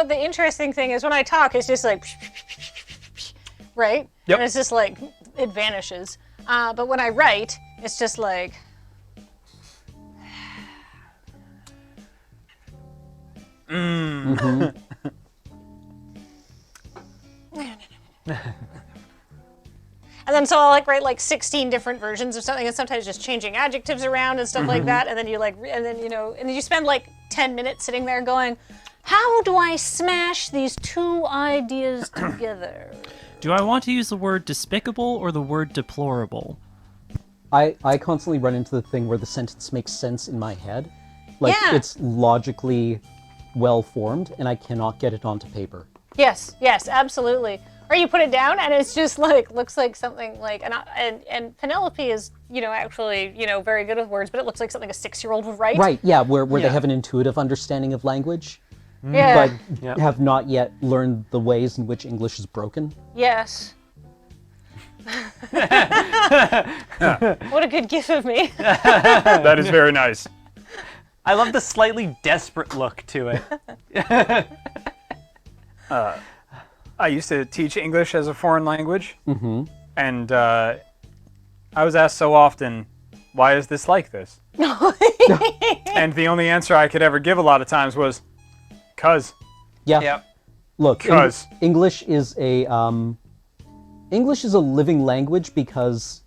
the interesting thing is when I talk, it's just like, right? Yep. And it's just like, it vanishes. But when I write, it's just like... Mm. And then so I'll like write like 16 different versions of something, and sometimes just changing adjectives around and stuff like that. And then you like, and then and then you spend like 10 minutes sitting there going, how do I smash these two ideas together? Do I want to use the word despicable or the word deplorable? I constantly run into the thing where the sentence makes sense in my head. Like, it's logically well-formed, and I cannot get it onto paper. Yes, absolutely. Or you put it down, and it's just like, looks like something like, and Penelope is, actually, very good with words, but it looks like something a 6-year-old would write. Right, yeah, where they have an intuitive understanding of language, Yeah. but have not yet learned the ways in which English is broken. Yes. What a good gif of me. That is very nice. I love the slightly desperate look to it. I used to teach English as a foreign language, and I was asked so often, why is this like this? And the only answer I could ever give a lot of times was, 'cause. Yeah. Yep. Look, 'Cause. English is a living language because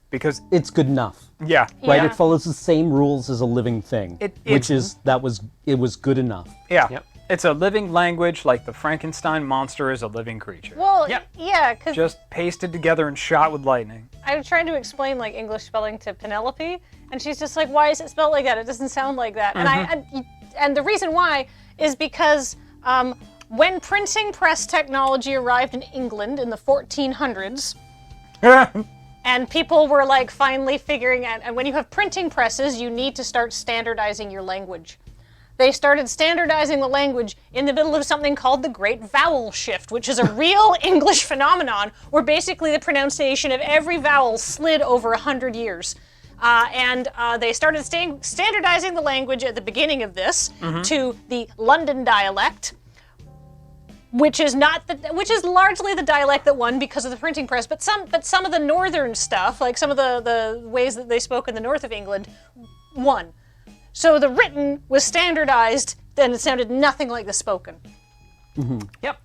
Because, it's good enough. yeah. Right? Yeah. It follows the same rules as a living thing, It was good enough. Yeah. Yep. It's a living language like the Frankenstein monster is a living creature. Well, Yep. yeah, because Just pasted together and shot with lightning. I was trying to explain like English spelling to Penelope, and she's just like, "Why is it spelled like that? It doesn't sound like that." And the reason why is because when printing press technology arrived in England in the 1400s, and people were like finally figuring out, and when you have printing presses, you need to start standardizing your language. They started standardizing the language in the middle of something called the Great Vowel Shift, which is a real English phenomenon where basically the pronunciation of every vowel slid over 100 years. And they started standardizing the language at the beginning of this to the London dialect, which is largely the dialect that won because of the printing press. But some of the northern stuff, like some of the ways that they spoke in the north of England, won. So the written was standardized, and it sounded nothing like the spoken. Yep.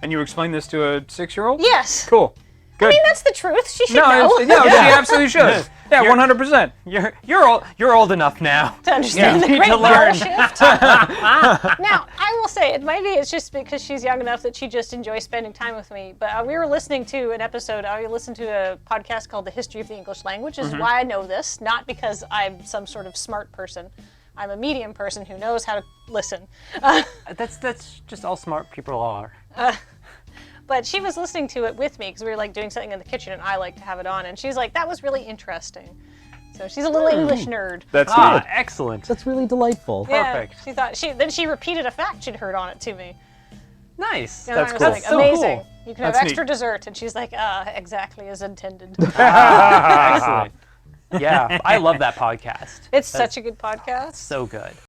And you explain this to a 6-year-old? Yes. Cool. Good. I mean, that's the truth. She should no, know. she absolutely should. Yeah, 100%. You're old enough now To understand the You need Great to Vowel learn. Shift. Now, I will say, maybe it's just because she's young enough that she just enjoys spending time with me. But we were listening to an episode. I listened to a podcast called The History of the English Language. This is why I know this, not because I'm some sort of smart person. I'm a medium person who knows how to listen. That's just all smart people are. But she was listening to it with me because we were like doing something in the kitchen, and I like to have it on. And she's like, "That was really interesting." So she's a little English nerd. That's neat. Excellent. That's really delightful. Yeah, Perfect. she thought then she repeated a fact she'd heard on it to me. Nice. And That's I was cool. like, That's so amazing. cool. You can have That's extra neat. dessert. And she's like, exactly as intended. Excellent. Yeah, I love that podcast. It's such a good podcast. So good.